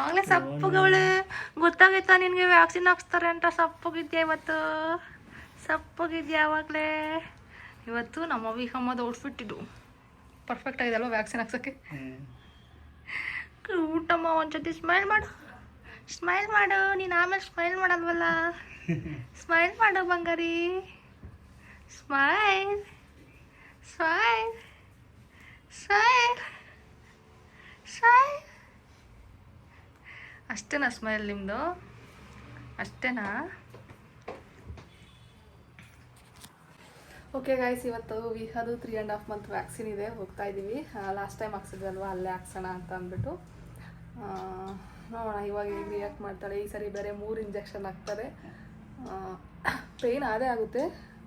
ಆಗಲೇ ಸಪ್ಪಗವಳೆ ಗೊತ್ತಾಗೈತಾ ನಿನಗೆ ವ್ಯಾಕ್ಸಿನ್ ಹಾಕ್ಸ್ತಾರೆ ಅಂತ ಸಪ್ಪಗಿದ್ಯಾ ಇವತ್ತು ಸಪ್ಪಗಿದ್ಯಾ ಆವಾಗಲೇ ಇವತ್ತು ನಮ್ಮ ವಿಹಮ್ಮದ ಔಟ್ಫಿಟ್ ಇದು ಪರ್ಫೆಕ್ಟ್ ಆಗಿದೆ ಅಲ್ವಾ ವ್ಯಾಕ್ಸಿನ್ ಹಾಕ್ಸೋಕ್ಕೆ ಊಟಮ್ಮ ಒಂದ್ಸತಿ ಸ್ಮೈಲ್ ಮಾಡು ನೀನು ಆಮೇಲೆ ಸ್ಮೈಲ್ ಮಾಡಲ್ವಲ್ಲ ಸ್ಮೈಲ್ ಮಾಡು ಬಂಗಾರಿ ಸ್ಮೈಲ್ ಸ್ಮೈಲ್ ಸ್ಮೈಲ್ ಸ್ಮೈಲ್ ಅಷ್ಟೇನಾ ಸ್ಮೈಲ್ ನಿಮ್ಮದು ಅಷ್ಟೇನಾ ಓಕೆ ಗಾಯ್ಸ್ ಇವತ್ತು ವಿಹದು 3.5 month ವ್ಯಾಕ್ಸಿನ್ ಇದೆ ಹೋಗ್ತಾ ಇದ್ದೀವಿ ಲಾಸ್ಟ್ ಟೈಮ್ ಹಾಕ್ಸಿದ್ವಲ್ವ ಅಲ್ಲೇ ಹಾಕ್ಸೋಣ ಅಂತ ಅಂದ್ಬಿಟ್ಟು ನೋಡೋಣ ಇವಾಗ ಹೇಗೆ ರಿಯಾಕ್ಟ್ ಮಾಡ್ತಾಳೆ ಈ ಸರಿ ಬೇರೆ 3 ಇಂಜೆಕ್ಷನ್ ಹಾಕ್ತಾರೆ ಪೇಯ್ನ್ ಅದೇ ಆಗುತ್ತೆ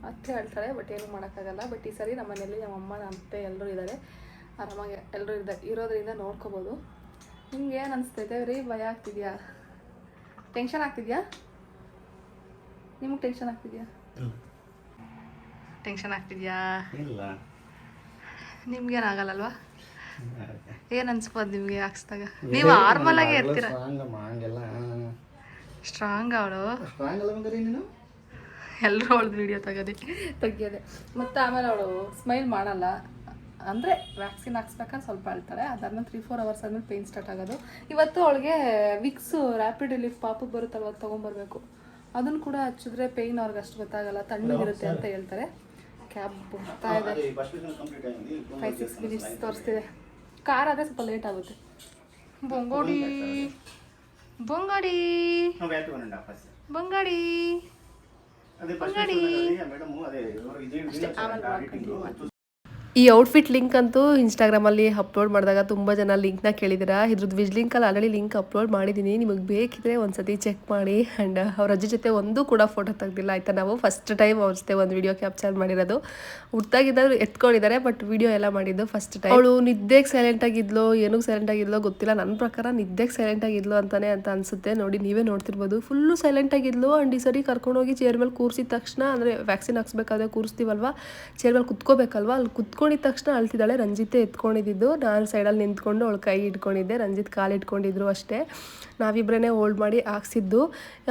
ಅತ್ತೆ ಹೇಳ್ತಾಳೆ ಬಟ್ ಏನೂ ಮಾಡೋಕ್ಕಾಗಲ್ಲ ಬಟ್ ಈ ಸರಿ ನಮ್ಮ ಮನೆಯಲ್ಲಿ ನಮ್ಮ ಅಮ್ಮ ನಮ್ಮ ಅತ್ತೆ ಎಲ್ಲರೂ ಇದ್ದಾರೆ ಆರಾಮಾಗಿ ಎಲ್ಲರೂ ಇರೋದ್ರಿಂದ ನೋಡ್ಕೋಬೋದು ನಿಮ್ಗೆ ಏನು ಅನಿಸ್ತೈತೆ ರೀ ಭಯ ಆಗ್ತಿದ್ಯಾ ಟೆನ್ಷನ್ ಆಗ್ತಿದ್ಯಾ ನಿಮಗೆ ಟೆನ್ಷನ್ ಆಗ್ತಿದ್ಯಾ ಟೆನ್ಷನ್ ಆಗ್ತಿದ್ಯಾ ಇಲ್ಲ ನಿಮ್ಗೇನಾಗಲ್ಲಲ್ವಾ ಏನು ಅನ್ಸ್ಬೋದು ನಿಮಗೆ ಹಾಕ್ಸ್ದಾಗ ನೀವು ನಾರ್ಮಲ್ ಆಗಿ ಇರ್ತೀರ ಸ್ಟ್ರಾಂಗ್ ಅವಳು ಎಲ್ಲರೂ ಅವಳದು ವಿಡಿಯೋ ತೆಗಿಯೋದೆ ಮತ್ತು ಆಮೇಲೆ ಅವಳು ಸ್ಮೈಲ್ ಮಾಡಲ್ಲ ಅಂದರೆ ವ್ಯಾಕ್ಸಿನ್ ಹಾಕ್ಸ್ಬೇಕಂತ ಸ್ವಲ್ಪ ಅಳ್ತಾಳೆ ಅದಾದ್ಮೇಲೆ 3-4 hours ಆದ್ಮೇಲೆ ಪೇಯ್ನ್ ಸ್ಟಾರ್ಟ್ ಆಗೋದು ಇವತ್ತು ಅವಳಿಗೆ ವಿಕ್ಸು ರ್ಯಾಪಿಡ್ ರಿಲೀಫ್ ಪಾಪು ಬರುತ್ತಲ್ವ ಅದು ತೊಗೊಂಬರ್ಬೇಕು ಅದನ್ನು ಕೂಡ ಹಚ್ಚಿದ್ರೆ ಪೇಯ್ನ್ ಅವ್ರಿಗೆ ಅಷ್ಟು ಗೊತ್ತಾಗಲ್ಲ ತಣ್ಣಗಿರುತ್ತೆ ಅಂತ ಹೇಳ್ತಾರೆ ಕ್ಯಾಬ್ ಬರ್ತಾ ಇದೆ 5-6 minutes ತೋರಿಸ್ತಿದೆ ಕಾರ್ ಆದರೆ ಸ್ವಲ್ಪ ಲೇಟ್ ಆಗುತ್ತೆ ಬೊಂಗೋಡಿ ಬೊಂಗಾಡಿ ಬಂಗಾಡಿ ಬಂಗಾಡಿ ಅಷ್ಟೇ ಆಮೇಲೆ ಈ ಔಟ್ಫಿಟ್ ಲಿಂಕ್ ಅಂತೂ ಇನ್ಸ್ಟಾಗ್ರಾಮಲ್ಲಿ ಅಪ್ಲೋಡ್ ಮಾಡಿದಾಗ ತುಂಬ ಜನ ಲಿಂಕ್ನ ಕೇಳಿದ್ದೀರಾ ಇದ್ರದ್ದು ವಿಜ್ ಲಿಂಕಲ್ಲಿ ಆಲ್ರೆಡಿ ಲಿಂಕ್ ಅಪ್ಲೋಡ್ ಮಾಡಿದ್ದೀನಿ ನಿಮಗೆ ಬೇಕಿದ್ರೆ ಒಂದು ಸತಿ ಚೆಕ್ ಮಾಡಿ ಆ್ಯಂಡ್ ಅವ್ರ ಅಜ್ಜಿ ಜೊತೆ ಒಂದು ಕೂಡ ಫೋಟೋ ತೆಗ್ದಿಲ್ಲ ಆಯಿತಾ ನಾವು ಫಸ್ಟ್ ಟೈಮ್ ಅವ್ರ ಜೊತೆ ಒಂದು ವಿಡಿಯೋ ಕ್ಯಾಪ್ಚರ್ ಮಾಡಿರೋದು ಹುಟ್ಟಾಗಿದ್ದಾದ್ರು ಎತ್ಕೊಂಡಿದ್ದಾರೆ ಬಟ್ ವಿಡಿಯೋ ಎಲ್ಲ ಮಾಡಿದ್ದು ಫಸ್ಟ್ ಟೈಮ್ ಅವಳು ನಿದ್ದೆಗೆ ಸೈಲೆಂಟಾಗಿದ್ಲು ಏನಕ್ಕೆ ಸೈಲೆಂಟಾಗಿದ್ಲೋ ಗೊತ್ತಿಲ್ಲ ನನ್ನ ಪ್ರಕಾರ ನಿದ್ದೆಗೆ ಸೈಲೆಂಟಾಗಿದ್ಲು ಅಂತಾನೆ ಅಂತ ಅನಿಸುತ್ತೆ ನೋಡಿ ನೀವೇ ನೋಡ್ತಿರ್ಬೋದು ಫುಲ್ಲು ಸೈಲೆಂಟಾಗಿದ್ಲು ಆ್ಯಂಡ್ ಈ ಸರಿ ಕರ್ಕೊಂಡೋಗಿ ಚೇರ್ ಮೇಲೆ ಕೂರಿಸಿದ ತಕ್ಷಣ ಅಂದರೆ ವ್ಯಾಕ್ಸಿನ್ ಹಾಕ್ಸ್ಬೇಕಾದ್ರೆ ಕೂರಿಸ್ತೀವಲ್ವ ಚೇರ್ ಮೇಲೆ ಕುತ್ಕೋಬೇಕಲ್ವ ಅಲ್ಲಿ ಕುತ್ಕೊಂಡಿದ್ದ ತಕ್ಷಣ ಅಳ್ತಿದ್ದಾಳೆ ರಂಜಿತೆ ಎತ್ಕೊಂಡಿದ್ದು ನಾನು ಸೈಡಲ್ಲಿ ನಿಂತ್ಕೊಂಡು ಅವಳು ಕೈ ಇಟ್ಕೊಂಡಿದ್ದೆ ರಂಜಿತ್ ಕಾಲು ಇಟ್ಕೊಂಡಿದ್ರು ಅಷ್ಟೇ ನಾವಿಬ್ಬರೇ ಹೋಲ್ಡ್ ಮಾಡಿ ಹಾಕ್ಸಿದ್ದು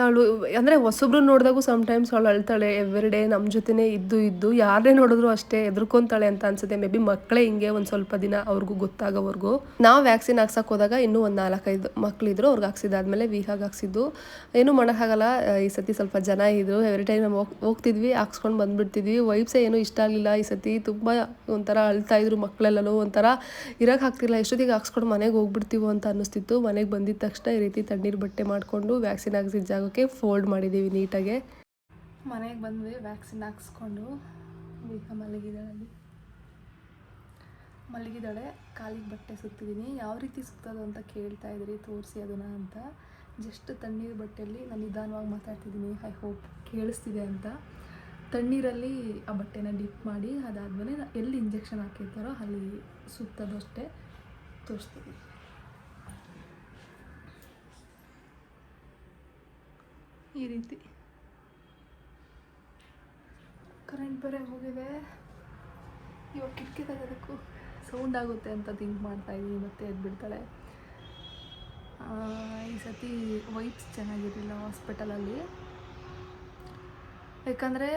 ಅವಳು ಅಂದರೆ ಹೊಸಬ್ರು ನೋಡಿದಾಗೂ ಸಮ್ಟೈಮ್ಸ್ ಅವಳು ಅಳ್ತಾಳೆ ಎವ್ರಿಡೇ ನಮ್ಮ ಜೊತೆನೇ ಇದ್ದು ಯಾರೇ ನೋಡಿದ್ರು ಅಷ್ಟೇ ಎದ್ರುಕೊಂತಾಳೆ ಅಂತ ಅನ್ಸುತ್ತೆ ಮೇ ಬಿ ಮಕ್ಕಳೇ ಹಿಂಗೆ ಒಂದು ಸ್ವಲ್ಪ ದಿನ ಅವ್ರಿಗೂ ಗೊತ್ತಾಗೋವರೆಗೂ ನಾವು ವ್ಯಾಕ್ಸಿನ್ ಹಾಕ್ಸಕ್ಕೆ ಹೋದಾಗ ಇನ್ನೂ ಒಂದು 4-5 ಮಕ್ಕಳಿದ್ರು ಅವ್ರಿಗೆ ಹಾಕ್ಸಿದ್ದಾದ್ಮೇಲೆ ವಿಹಾಗ್ ಹಾಕ್ಸಿದ್ದು ಏನೂ ಮಾಡೋಕ್ಕಾಗಲ್ಲ ಈ ಸತಿ ಸ್ವಲ್ಪ ಜನ ಇದ್ರು ಎವ್ರಿ ಟೈಮ್ ನಾವು ಹೋಗ್ತಿದ್ವಿ ಹಾಕ್ಸ್ಕೊಂಡು ಬಂದುಬಿಡ್ತಿದ್ವಿ ವೈಬ್ಸೇ ಏನೂ ಇಷ್ಟ ಆಗಲಿಲ್ಲ ಈ ಸತಿ ತುಂಬ ಒಂಥರ ಅಳ್ತಾ ಇದ್ರು ಮಕ್ಕಳೆಲ್ಲೂ ಒಂಥರ ಇರೋಕೆ ಆಗ್ತಿಲ್ಲ ಎಷ್ಟೊತ್ತಿಗೆ ಹಾಕ್ಸ್ಕೊಂಡು ಮನೆಗೆ ಹೋಗ್ಬಿಡ್ತೀವೋ ಅಂತ ಅನ್ನಿಸ್ತಿತ್ತು ಮನೆಗೆ ಬಂದಿದ್ದ ತಕ್ಷಣ ಈ ರೀತಿ ತಣ್ಣೀರು ಬಟ್ಟೆ ಮಾಡಿಕೊಂಡು ವ್ಯಾಕ್ಸಿನ್ ಹಾಕ್ಸಿದ ಜಾಗಕ್ಕೆ ಫೋಲ್ಡ್ ಮಾಡಿದ್ದೀವಿ ನೀಟಾಗೆ ಮನೆಗೆ ಬಂದ್ವಿ ವ್ಯಾಕ್ಸಿನ್ ಹಾಕ್ಸ್ಕೊಂಡು ಈಗ ಮಲಗಿದ್ದಾಳೆ ಕಾಲಿಗೆ ಬಟ್ಟೆ ಸುತ್ತಿದ್ದೀನಿ ಯಾವ ರೀತಿ ಸುತ್ತೋದು ಅಂತ ಕೇಳ್ತಾ ಇದ್ರಿ ತೋರಿಸಿ ಅದನ್ನು ಅಂತ ಜಸ್ಟ್ ತಣ್ಣೀರು ಬಟ್ಟೆಯಲ್ಲಿ ನಾನು ನಿಧಾನವಾಗಿ ಮಾತಾಡ್ತಿದ್ದೀನಿ ಐ ಹೋಪ್ ಕೇಳಿಸ್ತಿದೆ ಅಂತ ತಣ್ಣೀರಲ್ಲಿ ಆ ಬಟ್ಟೆನ ಡಿಪ್ ಮಾಡಿ ಅದಾದಮೇಲೆ ಎಲ್ಲಿ ಇಂಜೆಕ್ಷನ್ ಹಾಕಿರ್ತಾರೋ ಅಲ್ಲಿ ಸುತ್ತೋದು ಅಷ್ಟೇ ತೋರಿಸ್ತೀವಿ ಈ ರೀತಿ ಕರೆಂಟ್ ಬೇರೆ ಹೋಗಿದೆ ಇವಾಗ ಕಿಟಕಿ ತೆಗೋದಕ್ಕೂ ಸೌಂಡ್ ಆಗುತ್ತೆ ಅಂತ ಥಿಂಕ್ ಮಾಡ್ತಾಯಿದ್ದೀನಿ ಮತ್ತೆ ಎದ್ಬಿಡ್ತಾಳೆ ಈ ಸತಿ ವೈಬ್ಸ್ ಚೆನ್ನಾಗಿರಲಿಲ್ಲ ಹಾಸ್ಪಿಟಲಲ್ಲಿ ಯಾಕಂದರೆ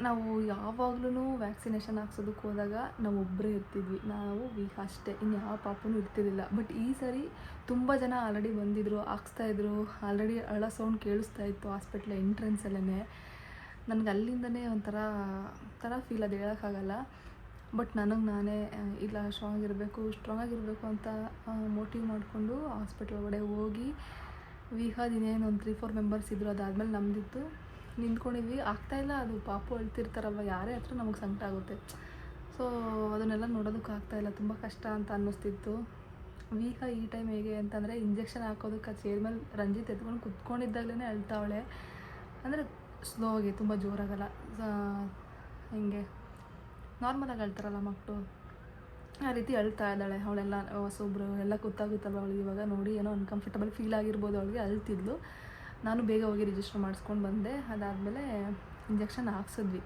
ನಾವು ಯಾವಾಗ್ಲೂ ವ್ಯಾಕ್ಸಿನೇಷನ್ ಹಾಕ್ಸೋದಕ್ಕೆ ಹೋದಾಗ ನಾವು ಒಬ್ಬರೇ ಇರ್ತಿದ್ವಿ ನಾವು ಅಷ್ಟೇ ಇನ್ನು ಯಾವ ಪಾಪನೂ ಇರ್ತಿರಲಿಲ್ಲ ಬಟ್ ಈ ಸರಿ ತುಂಬ ಜನ ಆಲ್ರೆಡಿ ಬಂದಿದ್ದರು ಹಾಕ್ಸ್ತಾಯಿದ್ರು ಆಲ್ರೆಡಿ ಅಳ ಸೌಂಡ್ ಕೇಳಿಸ್ತಾ ಇತ್ತು ಹಾಸ್ಪಿಟ್ಲ್ ಎಂಟ್ರೆನ್ಸಲ್ಲೇ ನನಗೆ ಅಲ್ಲಿಂದನೇ ಒಂಥರ ಫೀಲ್ ಅದು ಹೇಳೋಕ್ಕಾಗಲ್ಲ ಬಟ್ ನನಗೆ ನಾನೇ ಇಲ್ಲ ಸ್ಟ್ರಾಂಗ್ ಆಗಿರಬೇಕು ಅಂತ ಮೋಟಿವ್ ಮಾಡಿಕೊಂಡು ಹಾಸ್ಪಿಟ್ಲ್ ಒಳಗಡೆ ಹೋಗಿ ಇನ್ನೇನು ಒಂದು 3-4 ಮೆಂಬರ್ಸ್ ಇದ್ದರು ಅದಾದಮೇಲೆ ನಮ್ಮದಿತ್ತು ನಿಂತ್ಕೊಂಡಿದ್ವಿ ಆಗ್ತಾಯಿಲ್ಲ ಅದು ಪಾಪು ಅಳ್ತಿರ್ತಾರಲ್ವ ಯಾರೇ ಹತ್ರ ನಮಗೆ ಸಂಕಟ ಆಗುತ್ತೆ ಸೊ ಅದನ್ನೆಲ್ಲ ನೋಡೋದಕ್ಕೆ ಆಗ್ತಾಯಿಲ್ಲ ತುಂಬ ಕಷ್ಟ ಅಂತ ಅನ್ನಿಸ್ತಿತ್ತು ಈ ಟೈಮ್ ಹೇಗೆ ಅಂತಂದರೆ ಇಂಜೆಕ್ಷನ್ ಹಾಕೋದಕ್ಕೆ ಚೇರ್ ಮೇಲೆ ರಂಜಿತ್ ಎತ್ಕೊಂಡು ಕುತ್ಕೊಂಡಿದ್ದಾಗಲೇ ಅಳ್ತಾವಳೆ ಅಂದರೆ ಸ್ಲೋ ಆಗಿ ತುಂಬ ಜೋರಾಗಲ್ಲ ಹಿಂಗೆ ನಾರ್ಮಲಾಗಿ ಅಳ್ತಾರಲ್ಲ ಮಕ್ಕಳು ಆ ರೀತಿ ಅಳ್ತಾ ಇದ್ದಾಳೆ ಅವಳೆಲ್ಲ ಹೊಸೊಬ್ರು ಎಲ್ಲ ಗೊತ್ತಾಗುತ್ತಲ್ವ ಅವಳಿಗೆ ಇವಾಗ ನೋಡಿ ಏನೋ ಅನ್ಕಂಫರ್ಟಬಲ್ ಫೀಲ್ ಆಗಿರ್ಬೋದು ಅವಳಿಗೆ ಅಳ್ತಿದ್ಲು ನಾನು ಬೇಗ ಹೋಗಿ ರಿಜಿಸ್ಟರ್ ಮಾಡಿಸ್ಕೊಂಡು ಬಂದೆ ಅದಾದಮೇಲೆ ಇಂಜೆಕ್ಷನ್ ಹಾಕ್ಸಿದ್ವಿ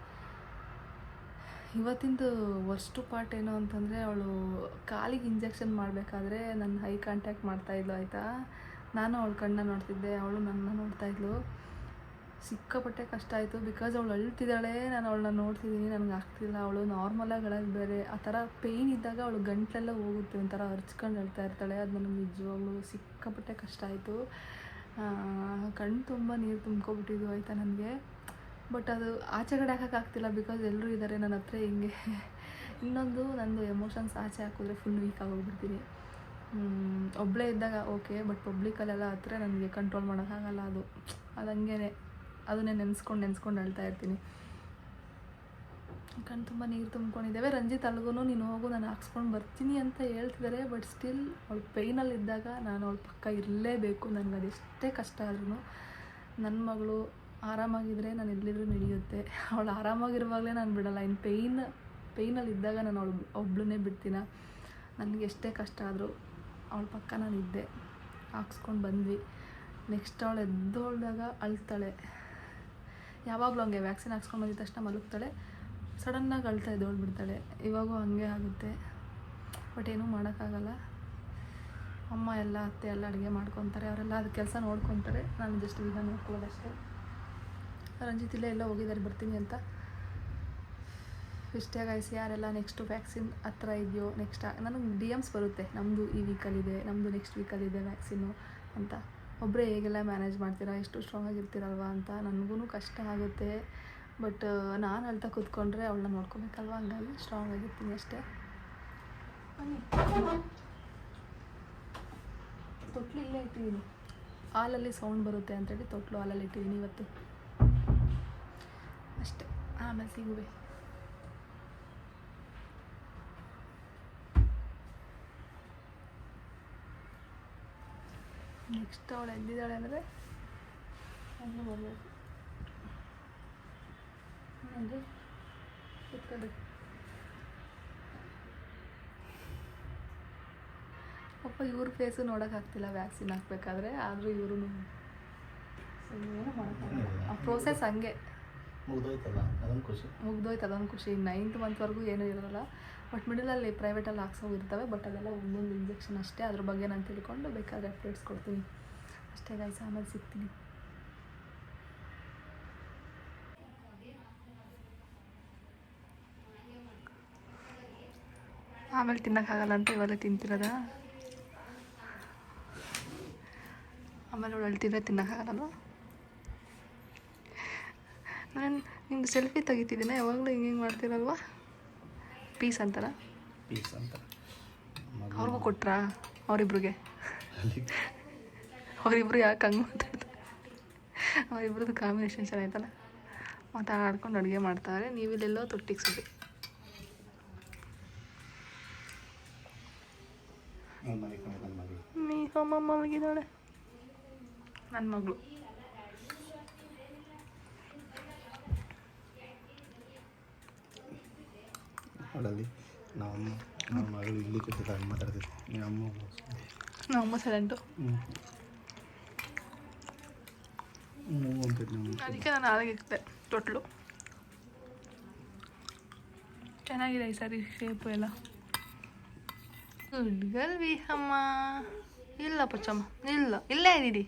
ಇವತ್ತಿಂದು ವರ್ಸ್ಟು ಪಾರ್ಟ್ ಏನು ಅಂತಂದರೆ ಅವಳು ಕಾಲಿಗೆ ಇಂಜೆಕ್ಷನ್ ಮಾಡಬೇಕಾದ್ರೆ ನನ್ನ ಹೈ ಕಾಂಟ್ಯಾಕ್ಟ್ ಮಾಡ್ತಾಯಿದ್ಲು ಆಯಿತಾ. ನಾನು ಅವಳ ಕಣ್ಣನ್ನ ನೋಡ್ತಿದ್ದೆ, ಅವಳು ನನ್ನ ನೋಡ್ತಾಯಿದ್ಲು. ಸಿಕ್ಕಾಪಟ್ಟೆ ಕಷ್ಟ ಆಯಿತು, ಬಿಕಾಸ್ ಅವಳು ಅಳ್ತಿದ್ದಾಳೆ, ನಾನು ಅವಳನ್ನ ನೋಡ್ತಿದ್ದೀನಿ, ನನಗೆ ಆಗ್ತಿಲ್ಲ. ಅವಳು ನಾರ್ಮಲಾಗಿ ಅಳೋದು ಬೇರೆ, ಆ ಥರ ಪೇಯ್ನ್ ಇದ್ದಾಗ ಅವಳು ಗಂಟಲೆಲ್ಲ ಹೋಗುತ್ತೆ, ಒಂಥರ ಹರ್ಚ್ಕೊಂಡು ಅಳ್ತಾ ಇರ್ತಾಳೆ. ಅದು ನನಗೆ ನಿಜವಾಗ್ಲೂ ಸಿಕ್ಕಾಪಟ್ಟೆ ಕಷ್ಟ ಆಯಿತು. ಕಣ್ಣು ತುಂಬ ನೀರು ತುಂಬ್ಕೊಬಿಟ್ಟಿದ್ದು ಆಯಿತಾ ನನಗೆ. ಬಟ್ ಅದು ಆಚೆ ಕಡೆ ಹಾಕೋಕ್ಕಾಗ್ತಿಲ್ಲ, ಬಿಕಾಸ್ ಎಲ್ಲರೂ ಇದ್ದಾರೆ ನನ್ನ ಹತ್ರ. ಹಿಂಗೆ ಇನ್ನೊಂದು ನಂದು ಎಮೋಷನ್ಸ್ ಆಚೆ ಹಾಕಿದ್ರೆ ಫುಲ್ ವೀಕ್ ಆಗೋಗ್ಬಿಡ್ತೀನಿ. ಒಬ್ಬಳೇ ಇದ್ದಾಗ ಓಕೆ, ಬಟ್ ಪಬ್ಲಿಕಲ್ಲೆಲ್ಲ ಹತ್ರ ನನಗೆ ಕಂಟ್ರೋಲ್ ಮಾಡೋಕ್ಕಾಗಲ್ಲ. ಅದು ಹಂಗೇ ಅದನ್ನೇ ನೆನೆಸ್ಕೊಂಡು ಅಳ್ತಾ ಇರ್ತೀನಿ. ಕಣ್ಣು ತುಂಬ ನೀರು ತುಂಬ್ಕೊಂಡಿದ್ದೇವೆ. ರಂಜಿತ್ ಅಲ್ಗೂ ನೀನು ಹೋಗು, ನಾನು ಹಾಕ್ಸ್ಕೊಂಡು ಬರ್ತೀನಿ ಅಂತ ಹೇಳ್ತಿದ್ದಾರೆ. ಬಟ್ ಸ್ಟಿಲ್ ಅವಳು ಪೇಯ್ನಲ್ಲಿದ್ದಾಗ ನಾನು ಅವಳ ಪಕ್ಕ ಇರಲೇಬೇಕು, ನನಗೆ ಅದೆಷ್ಟೇ ಕಷ್ಟ ಆದ್ರೂ. ನನ್ನ ಮಗಳು ಆರಾಮಾಗಿದ್ದರೆ ನಾನು ಎಲ್ಲಿದ್ರೂ ನಡೆಯುತ್ತೆ. ಅವಳು ಆರಾಮಾಗಿರುವಾಗಲೇ ನಾನು ಬಿಡಲ್ಲ. ಇನ್ನು ಪೇಯ್ನಲ್ಲಿದ್ದಾಗ ನಾನು ಒಬ್ಳನ್ನೇ ಬಿಡ್ತೀನ. ನನಗೆ ಎಷ್ಟೇ ಕಷ್ಟ ಆದರೂ ಅವಳ ಪಕ್ಕ ನಾನು ಇದ್ದೆ. ಹಾಕ್ಸ್ಕೊಂಡು ಬಂದ್ವಿ. ನೆಕ್ಸ್ಟ್ ಅವಳು ಎದ್ದೋಳ್ದಾಗ ಅಳ್ತಾಳೆ. ಯಾವಾಗಲೂ ಹಂಗೆ, ವ್ಯಾಕ್ಸಿನ್ ಹಾಕ್ಸ್ಕೊಂಡು ಬಂದಿದ ತಕ್ಷಣ ಮಲಗ್ತಾಳೆ, ಸಡನ್ನಾಗಿ ಅಳ್ತಾ ಎದ್ದೋಳ್ಬಿಡ್ತಾಳೆ. ಇವಾಗೂ ಹಂಗೆ ಆಗುತ್ತೆ. ಬಟ್ ಏನೂ ಮಾಡೋಕ್ಕಾಗಲ್ಲ. ಅಮ್ಮ ಎಲ್ಲ ಅತ್ತೆ ಎಲ್ಲ ಅಡುಗೆ ಮಾಡ್ಕೊತಾರೆ, ಅವರೆಲ್ಲ ಅದು ಕೆಲಸ ನೋಡ್ಕೊತಾರೆ. ನಾನು ಜಸ್ಟ್ ಈಗ ನೋಡ್ಕೊಳ್ಳೋದಷ್ಟೇ. ರಂಜಿತ್ ಇಲ್ಲೇ ಎಲ್ಲ ಹೋಗಿದ್ದಾರೆ ಬರ್ತೀನಿ ಅಂತ. ಇಷ್ಟೇ ಗೈಸ್. ಯಾರೆಲ್ಲ ನೆಕ್ಸ್ಟು ವ್ಯಾಕ್ಸಿನ್ ಹತ್ರ ಇದೆಯೋ, ನೆಕ್ಸ್ಟ್ ನನಗೆ DMs ಬರುತ್ತೆ, ನಮ್ಮದು ಈ ವೀಕಲ್ಲಿದೆ, ನಮ್ಮದು ನೆಕ್ಸ್ಟ್ ವೀಕಲ್ಲಿದೆ ವ್ಯಾಕ್ಸಿನ್ನು ಅಂತ. ಒಬ್ಬರೇ ಹೇಗೆಲ್ಲ ಮ್ಯಾನೇಜ್ ಮಾಡ್ತೀರಾ, ಎಷ್ಟು ಸ್ಟ್ರಾಂಗಾಗಿರ್ತೀರಲ್ವ ಅಂತ. ನನಗೂ ಕಷ್ಟ ಆಗುತ್ತೆ. ಬಟ್ ನಾನು ಅಳ್ತಾ ಕೂತ್ಕೊಂಡ್ರೆ ಅವಳನ್ನ ನೋಡ್ಕೊಬೇಕಲ್ವ, ಹಂಗಾಗಿ ಸ್ಟ್ರಾಂಗ್ ಆಗಿರ್ತೀನಿ ಅಷ್ಟೇ. ತೊಟ್ಲು ಇಲ್ಲೇ ಇಟ್ಟಿದ್ದೀನಿ, ಹಾಲಲ್ಲಿ ಸೌಂಡ್ ಬರುತ್ತೆ ಅಂತೇಳಿ ತೊಟ್ಲು ಹಾಲಲ್ಲಿ ಇಟ್ಟಿದ್ದೀನಿ ಇವತ್ತು ಅಷ್ಟೇ. ಆಮೇಲೆ ಸಿಗುವೆ. ನೆಕ್ಸ್ಟ್ ಅವಳು ಎದ್ದಿದ್ದಾಳೆ ಅಂದರೆ ಹಂಗೆ ಬರಬೇಕು. ಹಂಗೆ ಕುತ್ಕೋಬೇಕು. ಪಾಪ ಇವ್ರ ಫೇಸು ನೋಡೋಕ್ಕಾಗ್ತಿಲ್ಲ ವ್ಯಾಕ್ಸಿನ್ ಹಾಕ್ಬೇಕಾದ್ರೆ, ಆದರೂ ಇವರು ಏನು ಮಾಡೋಕ್ಕಾಗಲ್ಲ. ಆ ಪ್ರೋಸೆಸ್ ಹಂಗೆ ಮುಗ್ದೋಯ್ತು, ಅದೊಂದು ಖುಷಿ. 9th ಮಂತ್ವರೆಗೂ ಏನೂ ಇರೋಲ್ಲ. ಬಟ್ ಮಿಡಲಲ್ಲಿ ಪ್ರೈವೇಟಲ್ಲಿ ಹಾಕ್ಸೋವು ಇರ್ತವೆ. ಬಟ್ ಅದೆಲ್ಲ ಒಂದೊಂದು ಇಂಜೆಕ್ಷನ್ ಅಷ್ಟೇ. ಅದ್ರ ಬಗ್ಗೆ ನಾನು ತಿಳ್ಕೊಂಡು ಬೇಕಾದ್ರೆ ಅಪ್ಡೇಟ್ಸ್ ಕೊಡ್ತೀನಿ ಅಷ್ಟೇ ಗೈಸ್. ಆಮೇಲೆ ಸಿಗ್ತೀನಿ. ಆಮೇಲೆ ತಿನ್ನೋಕ್ಕಾಗಲ್ಲ ಅಂತ ಇವಾಗಲೇ ತಿಂತಿರೋದ. ಆಮೇಲೆ ಅವಳು ಅಳ್ತಿದ್ರೆ ತಿನ್ನೋಕ್ಕಾಗಲ್ಲ. ನಾನು ನಿಮ್ದು ಸೆಲ್ಫಿ ತೆಗಿತಿದ್ದೀನಿ, ಯಾವಾಗಲೂ ಹಿಂಗೆ ಮಾಡ್ತೀರಲ್ವ. ಪೀಸ್ ಅಂತಾರ, ಅವ್ರಿಗೂ ಕೊಟ್ರಾ ಅವರಿಬ್ರಿಗೆ? ಅವರಿಬ್ರು ಯಾಕೆ ಹಂಗೆ ಮಾತಾಡ್ತಾರೆ? ಅವರಿಬ್ರದ್ದು ಕಾಂಬಿನೇಷನ್ ಚೆನ್ನಾಗಿತ್ತಲ್ಲ. ಮಾತಾಡ್ಕೊಂಡು ಅಡುಗೆ ಮಾಡ್ತಾರೆ, ನೀವಿಲ್ಲೆಲ್ಲೋ ತೊಟ್ಟಿಗೆ ಸುದ್ದಿ. ಅಮ್ಮ ಮಲಗಿದ್ದಾಳೆ ನನ್ನ ಮಗಳು. ಅವಳಲ್ಲಿ ನಮ್ಮ ಮಗಳು ಇಲ್ಲಿ ಕೂತಿದ್ದಾಗ ಮಾತಾಡ್ತಿದ್ದೆ. ನಮ್ಮ ಸೈಲೆಂಟು. ಅದಕ್ಕೆ ನಾನು ಹಾಗೆ ತೊಟ್ಲು ಚೆನ್ನಾಗಿದೆ ಈ ಸಾರಿ ಶೇಪು ಎಲ್ಲ. ಹುಡ್ಗಲ್ವಿ ಅಮ್ಮ. ಇಲ್ಲ ಪಚ್ಚಮ್ಮ, ಇಲ್ಲ, ಇಲ್ಲೇ ಇದ್ದೀರಿ.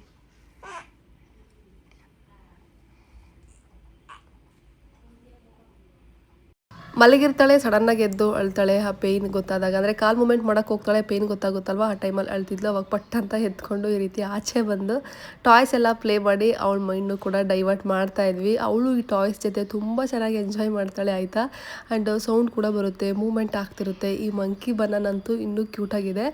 ಮಲಗಿರ್ತಾಳೆ, ಸಡನ್ನಾಗಿ ಎದ್ದು ಅಳ್ತಾಳೆ. ಆ ಪೇಯ್ನ್ ಗೊತ್ತಾದಾಗ, ಅಂದರೆ ಕಾಲು ಮೂಮೆಂಟ್ ಮಾಡೋಕ್ಕೆ ಹೋಗ್ತಾಳೆ, ಪೇಯ್ನ್ ಗೊತ್ತಾಗುತ್ತಲ್ವ, ಆ ಟೈಮಲ್ಲಿ ಅಳ್ತಿದ್ಲು. ಅವಾಗ ಪಟ್ ಅಂತ ಎತ್ಕೊಂಡು ಈ ರೀತಿ ಆಚೆ ಬಂದು ಟಾಯ್ಸ್ ಎಲ್ಲ ಪ್ಲೇ ಮಾಡಿ ಅವಳ ಮೈಂಡು ಕೂಡ ಡೈವರ್ಟ್ ಮಾಡ್ತಾ ಇದ್ವಿ. ಅವಳು ಈ ಟಾಯ್ಸ್ ಜೊತೆ ತುಂಬ ಚೆನ್ನಾಗಿ ಎಂಜಾಯ್ ಮಾಡ್ತಾಳೆ ಆಯಿತಾ. ಆ್ಯಂಡ್ ಸೌಂಡ್ ಕೂಡ ಬರುತ್ತೆ, ಮೂಮೆಂಟ್ ಆಗ್ತಿರುತ್ತೆ. ಈ ಮಂಕಿ ಬನಾನಂತೂ ಇನ್ನೂ ಕ್ಯೂಟಾಗಿದೆ.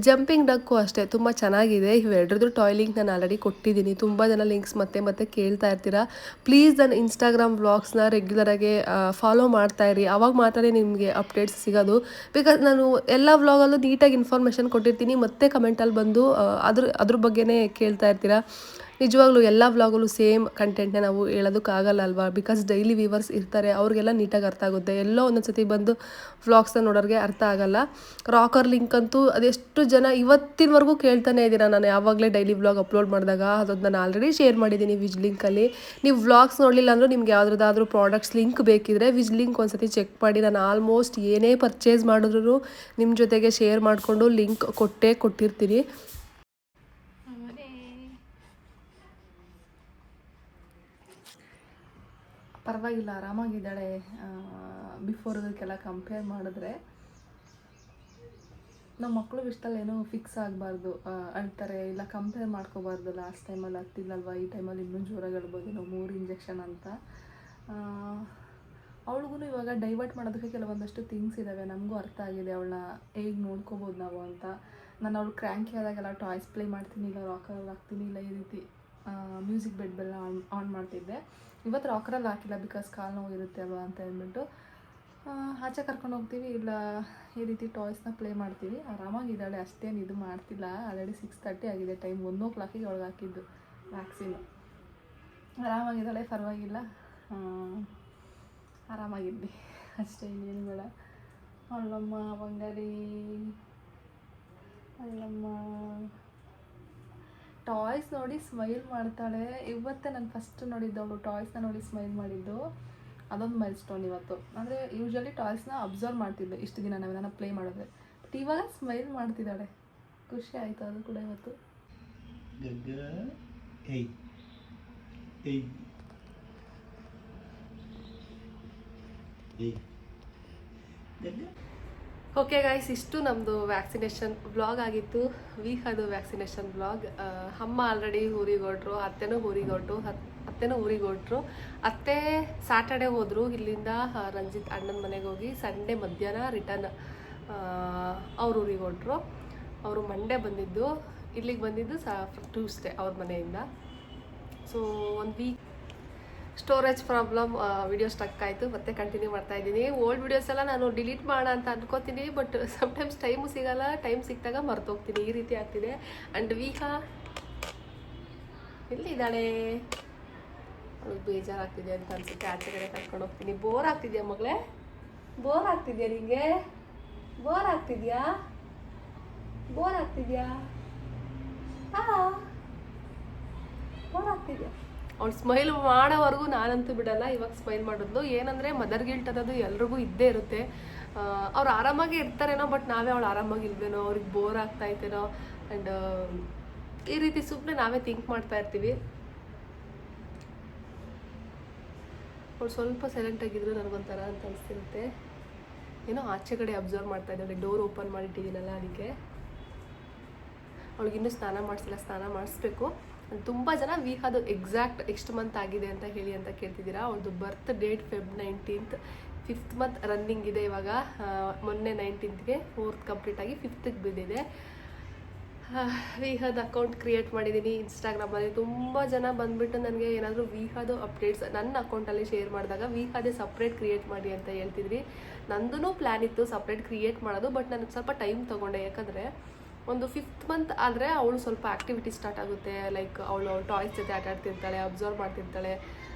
ಜಂಪಿಂಗ್ ಡಕ್ಕು ಅಷ್ಟೇ ತುಂಬ ಚೆನ್ನಾಗಿದೆ. ಇವೆರಡರದ್ದು ಟಾಯ್ ಲಿಂಕ್ ನಾನು ಆಲ್ರೆಡಿ ಕೊಟ್ಟಿದ್ದೀನಿ. ತುಂಬ ಜನ ಲಿಂಕ್ಸ್ ಮತ್ತೆ ಕೇಳ್ತಾ ಇರ್ತೀರಾ. ಪ್ಲೀಸ್ ನನ್ನ ಇನ್ಸ್ಟಾಗ್ರಾಮ್ ವ್ಲಾಗ್ಸ್ನ ರೆಗ್ಯುಲರಾಗಿ ಫಾಲೋ ಮಾಡ್ತಾ ಇರಿ. ಅವಾಗ ಮಾತ್ರ ನಿಮಗೆ ಅಪ್ಡೇಟ್ಸ್ ಸಿಗೋದು. ಬಿಕಾಸ್ ನಾನು ಎಲ್ಲ ವ್ಲಾಗಲ್ಲೂ ನೀಟಾಗಿ ಇನ್ಫಾರ್ಮೇಷನ್ ಕೊಟ್ಟಿರ್ತೀನಿ. ಮತ್ತೆ ಕಮೆಂಟಲ್ಲಿ ಬಂದು ಅದ್ರ ಬಗ್ಗೆನೇ ಕೇಳ್ತಾ ಇರ್ತೀರಾ. ನಿಜವಾಗ್ಲೂ ಎಲ್ಲ ವ್ಲಾಗಲ್ಲೂ ಸೇಮ್ ಕಂಟೆಂಟ್ನೇ ನಾವು ಹೇಳೋದಕ್ಕಾಗಲ್ಲ ಅಲ್ವಾ, ಬಿಕಾಸ್ ಡೈಲಿ ವ್ಯೂವರ್ಸ್ ಇರ್ತಾರೆ, ಅವ್ರಿಗೆಲ್ಲ ನೀಟಾಗಿ ಅರ್ಥ ಆಗುತ್ತೆ. ಎಲ್ಲೋ ಒಂದೊಂದು ಸತಿ ಬಂದು ವ್ಲಾಗ್ಸ್ನ ನೋಡೋರಿಗೆ ಅರ್ಥ ಆಗಲ್ಲ. ರಾಕರ್ ಲಿಂಕ್ ಅಂತೂ ಅದೆಷ್ಟು ಜನ ಇವತ್ತಿನವರೆಗೂ ಕೇಳ್ತಾನೆ ಇದ್ದೀರಾ. ನಾನು ಯಾವಾಗಲೇ ಡೈಲಿ ವ್ಲಾಗ್ ಅಪ್ಲೋಡ್ ಮಾಡಿದಾಗ ಅದನ್ನು ನಾನು ಆಲ್ರೆಡಿ ಶೇರ್ ಮಾಡಿದ್ದೀನಿ ವಿಜ್ ಲಿಂಕಲ್ಲಿ. ನೀವು ವ್ಲಾಗ್ಸ್ ನೋಡಲಿಲ್ಲ ಅಂದರೂ ನಿಮ್ಗೆ ಯಾವುದಾದ್ರೂ ಪ್ರಾಡಕ್ಟ್ಸ್ ಲಿಂಕ್ ಬೇಕಿದ್ರೆ ವಿಜ್ ಲಿಂಕ್ ಒಂದ್ಸತಿ ಚೆಕ್ ಮಾಡಿ. ನಾನು ಆಲ್ಮೋಸ್ಟ್ ಏನೇ ಪರ್ಚೇಸ್ ಮಾಡಿದ್ರು ನಿಮ್ಮ ಜೊತೆಗೆ ಶೇರ್ ಮಾಡಿಕೊಂಡು ಲಿಂಕ್ ಕೊಟ್ಟಿರ್ತೀನಿ. ಪರವಾಗಿಲ್ಲ, ಆರಾಮಾಗಿದ್ದಾಳೆ. ಬಿಫೋರ್ದಕ್ಕೆಲ್ಲ ಕಂಪೇರ್ ಮಾಡಿದ್ರೆ ನಮ್ಮ ಮಕ್ಕಳು ಇಷ್ಟಲ್ಲಿ ಏನೋ ಫಿಕ್ಸ್ ಆಗಬಾರ್ದು, ಅಳ್ತಾರೆ, ಇಲ್ಲ ಕಂಪೇರ್ ಮಾಡ್ಕೋಬಾರ್ದು. ಲಾಸ್ಟ್ ಟೈಮಲ್ಲಿ ಹತ್ತಿಲ್ಲಲ್ವ, ಈ ಟೈಮಲ್ಲಿ ಇನ್ನೂ ಜೋರಾಗಿ ಹೇಳ್ಬೋದು ನಾವು 3 ಇಂಜೆಕ್ಷನ್ ಅಂತ. ಅವಳಿಗೂ ಇವಾಗ ಡೈವರ್ಟ್ ಮಾಡೋದಕ್ಕೆ ಕೆಲವೊಂದಷ್ಟು ಥಿಂಗ್ಸ್ ಇದ್ದಾವೆ. ನಮಗೂ ಅರ್ಥ ಆಗಿದೆ ಅವಳನ್ನ ಹೇಗೆ ನೋಡ್ಕೋಬೋದು ನಾವು ಅಂತ. ನಾನು ಅವಳು ಕ್ರ್ಯಾಂಕಿ ಆದಾಗೆಲ್ಲ ಟಾಯ್ಸ್ ಪ್ಲೇ ಮಾಡ್ತೀನಿ, ಇಲ್ಲ ರಾಕರಲ್ಲಿ ಹಾಕ್ತೀನಿ, ಇಲ್ಲ ಈ ರೀತಿ ಮ್ಯೂಸಿಕ್ ಬೆಲ್ಲ ಆನ್ ಮಾಡ್ತಿದ್ದೆ. ಇವತ್ತು ರಾಕರಲ್ಲಿ ಹಾಕಿಲ್ಲ, ಬಿಕಾಸ್ ಕಾಲು ನೋವು ಇರುತ್ತೆ ಅಲ್ವಾ ಅಂತ ಹೇಳ್ಬಿಟ್ಟು ಆಚೆ ಕರ್ಕೊಂಡು ಹೋಗ್ತೀವಿ, ಇಲ್ಲ ಈ ರೀತಿ ಟಾಯ್ಸ್ನ ಪ್ಲೇ ಮಾಡ್ತೀವಿ. ಆರಾಮಾಗಿದ್ದಾಳೆ, ಅಷ್ಟೇನು ಇದು ಮಾಡ್ತಿಲ್ಲ. ಆಲ್ರೆಡಿ 6:30 ಆಗಿದೆ ಟೈಮ್. 1 o'clock ಅವಳಿಗೆ ಹಾಕಿದ್ದು ವ್ಯಾಕ್ಸಿನು. ಆರಾಮಾಗಿದ್ದಾಳೆ, ಪರವಾಗಿಲ್ಲ, ಆರಾಮಾಗಿದ್ವಿ ಅಷ್ಟೇ, ಇನ್ನೇನು ಬೇಡ. ಅಲ್ಲಮ್ಮ ಬಂಗಾರಿ, ಅಲ್ಲಮ್ಮ ಟಾಯ್ಸ್ ನೋಡಿ ಸ್ಮೈಲ್ ಮಾಡ್ತಾಳೆ. ಇವತ್ತೇ ನಾನು ಫಸ್ಟ್ ನೋಡಿದ್ದು ಅವಳು ಟಾಯ್ಸ್ನ ನೋಡಿ ಸ್ಮೈಲ್ ಮಾಡಿದ್ದು. ಅದೊಂದು ಮೈಲ್ ಸ್ಟೋನ್ ಇವತ್ತು. ಅಂದರೆ ಯೂಶ್ವಲಿ ಟಾಯ್ಸ್ನ ಅಬ್ಸರ್ವ್ ಮಾಡ್ತಿದ್ದೆ ಇಷ್ಟು ದಿನ ನಾವೇನ ಪ್ಲೇ ಮಾಡಿದ್ರೆ, ಬಟ್ ಇವಾಗ ಸ್ಮೈಲ್ ಮಾಡ್ತಿದ್ದಾಳೆ. ಖುಷಿ ಆಯಿತು ಅದು ಕೂಡ ಇವತ್ತು. ಓಕೆ ಗೈಸ್, ಇಷ್ಟು ನಮ್ಮದು ವ್ಯಾಕ್ಸಿನೇಷನ್ ವ್ಲಾಗ್ ಆಗಿತ್ತು. ಅದು ವ್ಯಾಕ್ಸಿನೇಷನ್ ವ್ಲಾಗ್. ಅಮ್ಮ ಆಲ್ರೆಡಿ ಊರಿಗೆ ಹೊರಟ್ರು, ಅತ್ತೆನೂ ಊರಿಗೆ ಹೊರಟ್ರು. ಅತ್ತೆ ಸ್ಯಾಟರ್ಡೆ ಹೋದರು ಇಲ್ಲಿಂದ ರಂಜಿತ್ ಅಣ್ಣನ ಮನೆಗೆ ಹೋಗಿ. ಸಂಡೇ ಮಧ್ಯಾಹ್ನ ರಿಟರ್ನ್ ಅವ್ರ ಊರಿಗೆ ಹೊರಟ್ರು. ಅವರು ಮಂಡೇ ಬಂದಿದ್ದು, ಇಲ್ಲಿಗೆ ಬಂದಿದ್ದು ಟ್ಯೂಸ್ಡೇ ಅವ್ರ ಮನೆಯಿಂದ. So 1 week storage problem, video stuck ಆಯಿತು. ಮತ್ತೆ ಕಂಟಿನ್ಯೂ ಮಾಡ್ತಾ ಇದ್ದೀನಿ. ಓಲ್ಡ್ ವೀಡಿಯೋಸ್ ಎಲ್ಲ ನಾನು ಡಿಲೀಟ್ ಮಾಡೋಣ ಅಂತ ಅನ್ಕೋತೀನಿ, ಬಟ್ ಸಮ್ಟೈಮ್ಸ್ ಟೈಮು ಸಿಗಲ್ಲ. ಟೈಮ್ ಸಿಕ್ಕಿದಾಗ ಮರ್ತೋಗ್ತೀನಿ, ಈ ರೀತಿ ಆಗ್ತಿದೆ. ಆ್ಯಂಡ್ ವೀಹಾ ಎಲ್ಲಿದ್ದಾಳೆ? ಅವಳಿಗೆ ಬೇಜಾರಾಗ್ತಿದೆ ಅಂತ ಅನ್ಸುತ್ತೆ. ಆಚೆ ಕಡೆ ಕರ್ಕೊಂಡು ಹೋಗ್ತೀನಿ. ಬೋರ್ ಆಗ್ತಿದ್ಯಾ ಮಗಳೇ? ಬೋರ್ ಆಗ್ತಿದ್ಯಾ ನಿಂಗೆ? ಬೋರ್ ಆಗ್ತಿದ್ಯಾ? ಬೋರ್ ಆಗ್ತಿದ್ಯಾ? ಬೋರ್ ಆಗ್ತಿದ್ಯಾ? ಅವ್ಳು ಸ್ಮೈಲ್ ಮಾಡೋವರೆಗೂ ನಾನಂತೂ ಬಿಡಲ್ಲ. ಇವಾಗ ಸ್ಮೈಲ್ ಮಾಡಿದ್ಲು. ಏನಂದರೆ ಮದರ್ ಗಿಲ್ಟ್ ಅನ್ನೋದು ಎಲ್ರಿಗೂ ಇದ್ದೇ ಇರುತ್ತೆ. ಅವ್ರು ಆರಾಮಾಗಿ ಇರ್ತಾರೇನೋ, ಬಟ್ ನಾವೇ ಅವಳು ಆರಾಮಾಗಿ ಇಲ್ವೇನೋ, ಅವ್ರಿಗೆ ಬೋರ್ ಆಗ್ತಾಯಿತ್ತೇನೋ. ಆ್ಯಂಡ್ ಈ ರೀತಿ ಸುಮ್ಮನೆ ನಾವೇ ಥಿಂಕ್ ಮಾಡ್ತಾ ಇರ್ತೀವಿ. ಅವಳು ಸ್ವಲ್ಪ ಸೈಲೆಂಟಾಗಿದ್ರು ನನಗೊಂಥರ ಅಂತ ಅನಿಸ್ತಿರುತ್ತೆ. ಏನೋ ಆಚೆ ಕಡೆ ಅಬ್ಸರ್ವ್ ಮಾಡ್ತಾ ಇದ್ದಾಳೆ. ಡೋರ್ ಓಪನ್ ಮಾಡಿಟ್ಟಿದ್ದೀನಲ್ಲ ಅದಕ್ಕೆ. ಅವಳಿಗಿನ್ನೂ ಸ್ನಾನ ಮಾಡಿಸಿಲ್ಲ, ಸ್ನಾನ ಮಾಡಿಸ್ಬೇಕು. ತುಂಬ ಜನ ವೀಹಾದು ಎಕ್ಸಾಕ್ಟ್ ಎಷ್ಟು ಮಂತ್ ಆಗಿದೆ ಅಂತ ಹೇಳಿ ಅಂತ ಕೇಳ್ತಿದ್ದೀರಾ. ಅವಳದು ಬರ್ತ್ date Feb 19th, 5th month running ಇದೆ ಇವಾಗ. ಮೊನ್ನೆ 19th 4th ಕಂಪ್ಲೀಟ್ ಆಗಿ 5th ಬಿದ್ದಿದೆ. ವೀಹಾದ ಅಕೌಂಟ್ ಕ್ರಿಯೇಟ್ ಮಾಡಿದ್ದೀನಿ ಇನ್ಸ್ಟಾಗ್ರಾಮಲ್ಲಿ. ತುಂಬ ಜನ ಬಂದುಬಿಟ್ಟು ನನಗೆ ಏನಾದರೂ ವೀಹಾದು ಅಪ್ಡೇಟ್ಸ್ ನನ್ನ ಅಕೌಂಟಲ್ಲಿ ಶೇರ್ ಮಾಡಿದಾಗ ವೀಹಾದೇ ಸಪ್ರೇಟ್ ಕ್ರಿಯೇಟ್ ಮಾಡಿ ಅಂತ ಹೇಳ್ತಿದ್ರಿ. ನಂದೂ ಪ್ಲ್ಯಾನ್ ಇತ್ತು ಸಪ್ರೇಟ್ ಕ್ರಿಯೇಟ್ ಮಾಡೋದು, ಬಟ್ ನನಗೆ ಸ್ವಲ್ಪ ಟೈಮ್ ತೊಗೊಂಡೆ. ಯಾಕಂದರೆ ಒಂದು 5th ಮಂತ್ ಆದರೆ ಅವಳು ಸ್ವಲ್ಪ ಆ್ಯಕ್ಟಿವಿಟಿ ಸ್ಟಾರ್ಟ್ ಆಗುತ್ತೆ. ಲೈಕ್ ಅವಳು ಟಾಯ್ಸ್ ಜೊತೆ ಆಟ ಆಡ್ತಿರ್ತಾಳೆ, ಅಬ್ಸರ್ವ್ ಮಾಡ್ತಿರ್ತಾಳೆ.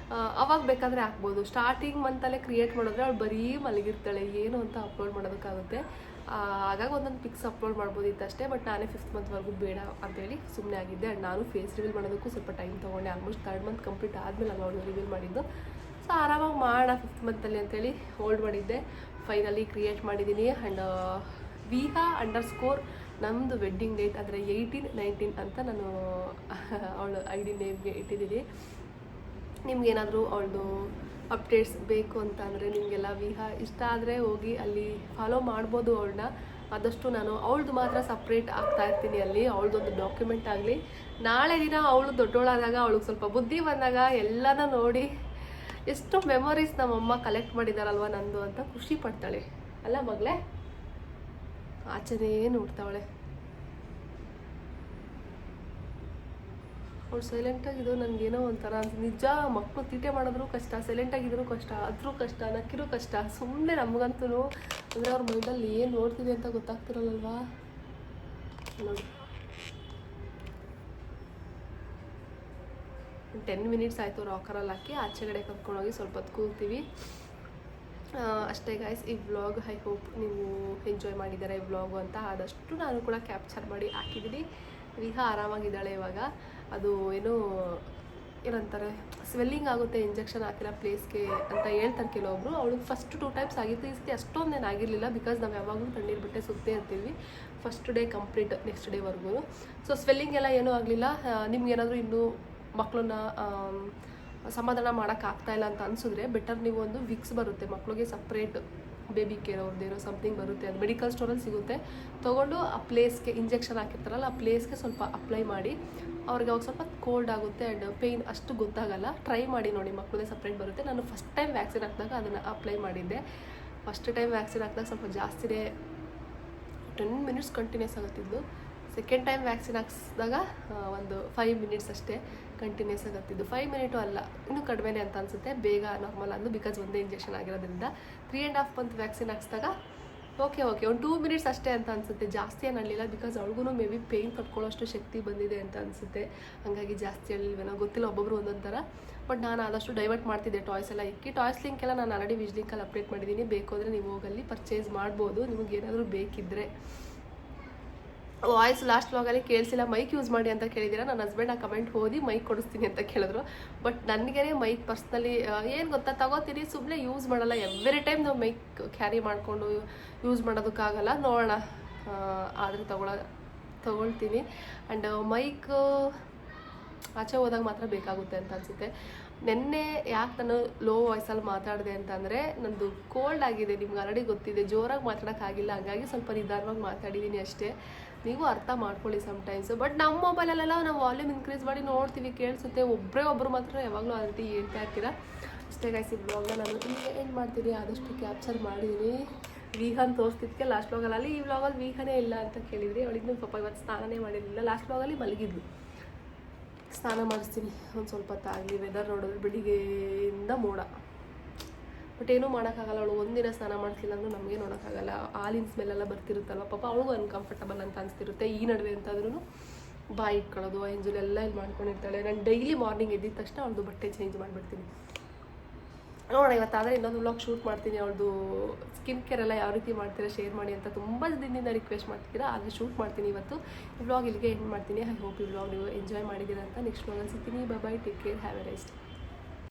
ಅವಾಗ ಬೇಕಾದರೆ ಹಾಕ್ಬೋದು. ಸ್ಟಾರ್ಟಿಂಗ್ ಮಂತಲ್ಲೇ ಕ್ರಿಯೇಟ್ ಮಾಡಿದ್ರೆ ಅವಳು ಬರೀ ಮಲಗಿರ್ತಾಳೆ, ಏನು ಅಂತ ಅಪ್ಲೋಡ್ ಮಾಡೋದಕ್ಕಾಗುತ್ತೆ. ಹಾಗಾಗಿ ಒಂದೊಂದು ಪಿಕ್ಸ್ ಅಪ್ಲೋಡ್ ಮಾಡ್ಬೋದಿತ್ತು ಅಷ್ಟೇ. ಬಟ್ ನಾನೇ 5th ಮಂತ್ವರೆಗೂ ಬೇಡ ಅಂತೇಳಿ ಸುಮ್ಮನೆ ಆಗಿದ್ದೆ. ಆ್ಯಂಡ್ ನಾನು ಫೇಸ್ ರಿವೀಲ್ ಮಾಡೋದಕ್ಕೂ ಸ್ವಲ್ಪ ಟೈಮ್ ತೊಗೊಂಡೆ. ಆಲ್ಮೋಸ್ಟ್ 3rd ಮಂತ್ ಕಂಪ್ಲೀಟ್ ಆದಮೇಲೆ ಅಲ್ಲ ಅವಳು ರಿವೀಲ್ ಮಾಡಿದ್ದು. ಸೊ ಆರಾಮಾಗಿ ಮಾಡೋಣ 5th ಮಂತಲ್ಲಿ ಅಂತೇಳಿ ಹೋಲ್ಡ್ ಮಾಡಿದ್ದೆ. ಫೈನಲಿ ಕ್ರಿಯೇಟ್ ಮಾಡಿದ್ದೀನಿ. ಆ್ಯಂಡ್ ವೀಹಾ _ ನಮ್ಮದು ವೆಡ್ಡಿಂಗ್ ಡೇಟ್ ಅಂದರೆ 18-19 ಅಂತ ನಾನು ಅವಳು ID ನೇಮ್ಗೆ ಇಟ್ಟಿದ್ದೀನಿ. ನಿಮ್ಗೇನಾದರೂ ಅವಳದು ಅಪ್ಡೇಟ್ಸ್ ಬೇಕು ಅಂತ ಅಂದರೆ ನಿಮಗೆಲ್ಲ ವೀಹಾ ಇಷ್ಟ ಆದರೆ ಹೋಗಿ ಅಲ್ಲಿ ಫಾಲೋ ಮಾಡ್ಬೋದು ಅವಳನ್ನ. ಆದಷ್ಟು ನಾನು ಅವಳದು ಮಾತ್ರ ಸಪ್ರೇಟ್ ಆಗ್ತಾ ಇರ್ತೀನಿ ಅಲ್ಲಿ. ಅವಳದೊಂದು ಡಾಕ್ಯುಮೆಂಟ್ ಆಗಲಿ. ನಾಳೆ ದಿನ ಅವಳು ದೊಡ್ಡವಳಾದಾಗ, ಅವಳಿಗೆ ಸ್ವಲ್ಪ ಬುದ್ಧಿ ಬಂದಾಗ ಎಲ್ಲನೂ ನೋಡಿ ಎಷ್ಟು ಮೆಮೊರೀಸ್ ನಮ್ಮಮ್ಮ ಕಲೆಕ್ಟ್ ಮಾಡಿದಾರಲ್ವ ನಂದು ಅಂತ ಖುಷಿ ಪಡ್ತಾಳೆ ಅಲ್ಲ ಮಗಳೇ? ಆಚೆನೇ ನೋಡ್ತಾವಳೆ ಅವಳು. ಸೈಲೆಂಟಾಗಿದ್ದು ನನಗೇನೋ ಒಂಥರ ನಿಜ. ಮಕ್ಕಳು ತೀಟೆ ಮಾಡಿದ್ರು ಕಷ್ಟ, ಸೈಲೆಂಟಾಗಿದ್ರು ಕಷ್ಟ, ಅದ್ರೂ ಕಷ್ಟ, ನಕ್ಕಿರೂ ಕಷ್ಟ. ಸುಮ್ಮನೆ ನಮಗಂತೂ ಅಂದರೆ ಅವ್ರ ಮೈಂಡಲ್ಲಿ ಏನು ನೋಡ್ತಿದೆ ಅಂತ ಗೊತ್ತಾಗ್ತಿರಲ್ವಾ ನೋಡಿ. 10 ಮಿನಿಟ್ಸ್ ಆಯಿತು ರಾಕರಲ್ಲಿ ಹಾಕಿ ಆಚೆಗಡೆ ಕರ್ಕೊಂಡೋಗಿ ಸ್ವಲ್ಪ ಹೊತ್ತು ಕೂರ್ತೀವಿ. ಅಷ್ಟೇ ಗೈಸ್, ಈ ವ್ಲಾಗ್ ಐ ಹೋಪ್ ನೀವು ಎಂಜಾಯ್ ಮಾಡಿದ್ದಾರೆ ಈ ವ್ಲಾಗು ಅಂತ. ಆದಷ್ಟು ನಾನು ಕೂಡ ಕ್ಯಾಪ್ಚರ್ ಮಾಡಿ ಹಾಕಿದ್ದೀನಿ. ವಿಹಾ ಆರಾಮಾಗಿದ್ದಾಳೆ ಇವಾಗ. ಅದು ಏನಂತಾರೆ ಸ್ವೆಲ್ಲಿಂಗ್ ಆಗುತ್ತೆ ಇಂಜೆಕ್ಷನ್ ಹಾಕಿರೋ ಪ್ಲೇಸ್ಗೆ ಅಂತ ಹೇಳ್ತಾರೆ ಕೆಲವೊಬ್ರು. ಅವಳಿಗೆ ಫಸ್ಟ್ 2 ಟೈಮ್ಸ್ ಆಗಿತ್ತು, ಈ ಸತಿ ಅಷ್ಟೊಂದೇನು ಆಗಿರಲಿಲ್ಲ. ಬಿಕಾಸ್ ನಾವು ಯಾವಾಗಲೂ ತಣ್ಣೀರು ಬಿಟ್ಟೆ ಸುತ್ತೇ ಇರ್ತೀವಿ ಫಸ್ಟ್ ಡೇ ಕಂಪ್ಲೀಟ್ ನೆಕ್ಸ್ಟ್ ಡೇವರೆಗೂ. ಸೊ ಸ್ವೆಲ್ಲಿಂಗ್ ಎಲ್ಲ ಏನೂ ಆಗಲಿಲ್ಲ. ನಿಮ್ಗೇನಾದರೂ ಇನ್ನೂ ಮಕ್ಕಳನ್ನ ಸಮಾಧಾನ ಮಾಡೋಕ್ಕಾಗ್ತಾಯಿಲ್ಲ ಅಂತ ಅನಿಸಿದ್ರೆ ಬೆಟರ್ ನೀವು ಒಂದು ವಿಕ್ಸ್ ಬರುತ್ತೆ ಮಕ್ಕಳಿಗೆ ಸಪ್ರೇಟ್ ಬೇಬಿ ಕೇರ್ ಅವ್ರದ್ದೇನೋ ಸಮಥಿಂಗ್ ಬರುತ್ತೆ, ಅದು ಮೆಡಿಕಲ್ ಸ್ಟೋರಲ್ಲಿ ಸಿಗುತ್ತೆ. ತೊಗೊಂಡು ಆ ಪ್ಲೇಸ್ಗೆ ಇಂಜೆಕ್ಷನ್ ಹಾಕಿರ್ತಾರಲ್ಲ ಆ ಪ್ಲೇಸ್ಗೆ ಸ್ವಲ್ಪ ಅಪ್ಲೈ ಮಾಡಿ ಅವ್ರಿಗೆ ಅವಾಗ ಸ್ವಲ್ಪ ಕೋಲ್ಡ್ ಆಗುತ್ತೆ ಆ್ಯಂಡ್ ಪೇಯ್ನ್ ಅಷ್ಟು ಗೊತ್ತಾಗಲ್ಲ. ಟ್ರೈ ಮಾಡಿ ನೋಡಿ, ಮಕ್ಕಳದೇ ಸಪ್ರೇಟ್ ಬರುತ್ತೆ. ನಾನು ಫಸ್ಟ್ ಟೈಮ್ ವ್ಯಾಕ್ಸಿನ್ ಹಾಕಿದಾಗ ಅದನ್ನು ಅಪ್ಲೈ ಮಾಡಿದ್ದೆ. ಫಸ್ಟ್ ಟೈಮ್ ವ್ಯಾಕ್ಸಿನ್ ಹಾಕಿದಾಗ ಸ್ವಲ್ಪ ಜಾಸ್ತಿನೇ 10 ಮಿನಿಟ್ಸ್ ಕಂಟಿನ್ಯೂಸ್ ಆಗುತ್ತಿದ್ದು. ಸೆಕೆಂಡ್ ಟೈಮ್ ವ್ಯಾಕ್ಸಿನ್ ಹಾಕಿಸಿದಾಗ ಒಂದು 5 ಮಿನಿಟ್ಸ್ ಅಷ್ಟೇ ಕಂಟಿನ್ಯೂಸ್ ಆಗುತ್ತಿದ್ದು. 5 ಮಿನಿಟು ಅಲ್ಲ, ಇನ್ನೂ ಕಡಿಮೆನೇ ಅಂತ ಅನಿಸುತ್ತೆ. ಬೇಗ ನಾರ್ಮಲ್ ಅಂದು ಬಿಕಾಸ್ ಒಂದೇ ಇಂಜೆಕ್ಷನ್ ಆಗಿರೋದ್ರಿಂದ. 3.5 ಮಂತ್ ವ್ಯಾಕ್ಸಿನ್ ಹಾಕಿಸಿದಾಗ ಓಕೆ ಒಂದು 2 ಮಿನಿಟ್ಸ್ ಅಷ್ಟೇ ಅಂತ ಅನಿಸುತ್ತೆ. ಜಾಸ್ತಿ ಏನು ಅಳ್ಳಿಲ್ಲ ಬಿಕಾಸ್ ಅವಳಿಗೂ ಮೇ ಬಿ ಪೇಯ್ನ್ ಕಟ್ಕೊಳ್ಳೋಷ್ಟು ಶಕ್ತಿ ಬಂದಿದೆ ಅಂತ ಅನಿಸುತ್ತೆ. ಹಾಗಾಗಿ ಜಾಸ್ತಿ ಅಳ್ಳಿಲ್ವೇನೋ ಗೊತ್ತಿಲ್ಲ, ಒಬ್ಬೊಬ್ರು ಒಂದೊಂದು ಥರ. ಬಟ್ ನಾನು ಆದಷ್ಟು ಡೈವರ್ಟ್ ಮಾಡ್ತಿದ್ದೆ ಟಾಯ್ಸ್ ಎಲ್ಲ ಇಕ್ಕಿ. ಟಾಯ್ಸ್ ಲಿಂಕ್ ಎಲ್ಲ ನಾನು ಆಲ್ರೆಡಿ ವಿಜ್ ಲಿಂಕಲ್ಲಿ ಅಪ್ಡೇಟ್ ಮಾಡಿದ್ದೀನಿ. ಬೇಕು ಅಂದರೆ ನೀವು ಹೋಗಲ್ಲಿ ಪರ್ಚೇಸ್ ಮಾಡ್ಬೋದು ನಿಮಗೆ ಏನಾದರೂ ಬೇಕಿದ್ದರೆ. ವಾಯ್ಸ್ ಲಾಸ್ಟ್ ವ್ಲಾಗಲ್ಲಿ ಕೇಳಿಸಿಲ್ಲ, ಮೈಕ್ ಯೂಸ್ ಮಾಡಿ ಅಂತ ಕೇಳಿದ್ದೀರಾ. ನನ್ನ ಹಸ್ಬೆಂಡ್ ಆ ಕಮೆಂಟ್ ಓದಿ ಮೈಕ್ ಕೊಡಿಸ್ತೀನಿ ಅಂತ ಕೇಳಿದ್ರು. ಬಟ್ ನನಗೇ ಮೈಕ್ ಪರ್ಸ್ನಲಿ ಏನು ಗೊತ್ತಾ, ತಗೋತೀನಿ ಸುಮ್ಮನೆ ಯೂಸ್ ಮಾಡಲ್ಲ. ಎವ್ರಿ ಟೈಮ್ ನಾವು ಮೈಕ್ ಕ್ಯಾರಿ ಮಾಡಿಕೊಂಡು ಯೂಸ್ ಮಾಡೋದಕ್ಕಾಗಲ್ಲ. ನೋಡೋಣ, ಆದರೆ ತಗೊಳ್ತೀನಿ. ಆ್ಯಂಡ್ ಮೈಕ್ ಆಚೆ ಹೋದಾಗ ಮಾತ್ರ ಬೇಕಾಗುತ್ತೆ ಅಂತ ಅನಿಸುತ್ತೆ. ನೆನ್ನೆ ಯಾಕೆ ನಾನು ಲೋ ವಾಯ್ಸಲ್ಲಿ ಮಾತಾಡಿದೆ ಅಂತಂದರೆ ನಂದು ಕೋಲ್ಡ್ ಆಗಿದೆ, ನಿಮ್ಗೆ ಆಲ್ರೆಡಿ ಗೊತ್ತಿದೆ. ಜೋರಾಗಿ ಮಾತಾಡೋಕ್ಕಾಗಿಲ್ಲ, ಹಾಗಾಗಿ ಸ್ವಲ್ಪ ನಿಧಾನವಾಗಿ ಮಾತಾಡಿದ್ದೀನಿ ಅಷ್ಟೇ. ನೀವು ಅರ್ಥ ಮಾಡ್ಕೊಳ್ಳಿ ಸಮ್ಟೈಮ್ಸು. ಬಟ್ ನಮ್ಮ ಮೊಬೈಲಲ್ಲೆಲ್ಲ ನಾವು ವಾಲ್ಯೂಮ್ ಇನ್ಕ್ರೀಸ್ ಮಾಡಿ ನೋಡ್ತೀವಿ, ಕೇಳಿಸುತ್ತೆ. ಒಬ್ಬರು ಮಾತ್ರ ಯಾವಾಗಲೂ ಆ ರೀತಿ ಹೇಳ್ತಾ ಇರ್ತೀರ. ಅಷ್ಟೇ ಗೈಸ್, ಈ ವ್ಲಾಗ್ನ ನಾನು ನಿಮಗೆ ಏನು ಮಾಡ್ತೀನಿ ಆದಷ್ಟು ಕ್ಯಾಪ್ಚರ್ ಮಾಡಿದ್ದೀನಿ. ವೀಹನ್ ತೋರಿಸ್ತಿದ್ದಕ್ಕೆ ಲಾಸ್ಟ್ ವ್ಲಾಗಲ್ಲಿ, ಈ ವ್ಲಾಗಲ್ಲಿ ವೀಹನೇ ಇಲ್ಲ ಅಂತ ಕೇಳಿದ್ರಿ. ಅವಳಿಗೂ ಪಾಪ ಇವತ್ತು ಸ್ನಾನನೇ ಮಾಡಿರಲಿಲ್ಲ. ಲಾಸ್ಟ್ ವ್ಲಾಗಲ್ಲಿ ಮಲಗಿದ್ಲು. ಸ್ನಾನ ಮಾಡಿಸ್ತೀನಿ ಒಂದು ಸ್ವಲ್ಪ ಹೊತ್ತಾಗಲಿ. ವೆದರ್ ನೋಡಿದ್ರೆ ಬೆಳಿಗ್ಗೆಯಿಂದ ಮೋಡ. ಬಟ್ ಏನೂ ಮಾಡೋಕ್ಕಾಗಲ್ಲ. ಅವಳು ಒಂದಿನ ಸ್ನಾನ ಮಾಡಿಸಿಲ್ಲ ಅಂದರೂ ನಮಗೆ ನೋಡೋಕ್ಕಾಗಲ್ಲ. ಹಾಲಿನ ಸ್ಮೆಲ್ಲೆಲ್ಲ ಬರ್ತಿರುತ್ತಲ್ವ, ಪಾಪ ಅವಳಿಗೂ ಅನ್ಕಂಫರ್ಟಬಲ್ ಅಂತ ಅನಿಸ್ತಿರುತ್ತೆ. ಈ ನಡುವೆ ಅಂತಾದ್ರೂ ಬಾಯಿ ಇಟ್ಕೊಳ್ಳೋದು ಎಂಜುಲೆಲ್ಲ ಇಲ್ಲಿ ಮಾಡ್ಕೊಂಡಿರ್ತಾಳೆ. ನಾನು ಡೈಲಿ ಮಾರ್ನಿಂಗ್ ಎದ್ದಿದ ತಕ್ಷಣ ಅವಳದು ಬಟ್ಟೆ ಚೇಂಜ್ ಮಾಡಿಬಿಡ್ತೀನಿ. ನೋಡೋಣ, ಇವತ್ತಾದರೆ ಇನ್ನೊಂದು ವ್ಲಾಗ್ ಶೂಟ್ ಮಾಡ್ತೀನಿ. ಅವಳದು ಸ್ಕಿನ್ ಕೇರ್ ಎಲ್ಲ ಯಾವ ರೀತಿ ಮಾಡ್ತೀರಾ ಶೇರ್ ಮಾಡಿ ಅಂತ ತುಂಬ ದಿನದಿಂದ ರಿಕ್ವೆಸ್ಟ್ ಮಾಡ್ತಿದ್ದೀರಾ. ಆದರೆ ಶೂಟ್ ಮಾಡ್ತೀನಿ ಇವತ್ತು. ಈ ವ್ಲಾಗ್ ಇಲ್ಲಿಗೆ ಎಂಡ್ ಮಾಡ್ತೀನಿ. ಐ ಹೋಪ್ ಈ ವ್ಲಾಗ್ ನೀವು ಎಂಜಾಯ್ ಮಾಡಿದ್ದೀರಾ ಅಂತ. ನೆಕ್ಸ್ಟ್ ವ್ಲಾಗಲ್ಲಿ ಸಿಗ್ತೀನಿ. By, take care, have A nice day.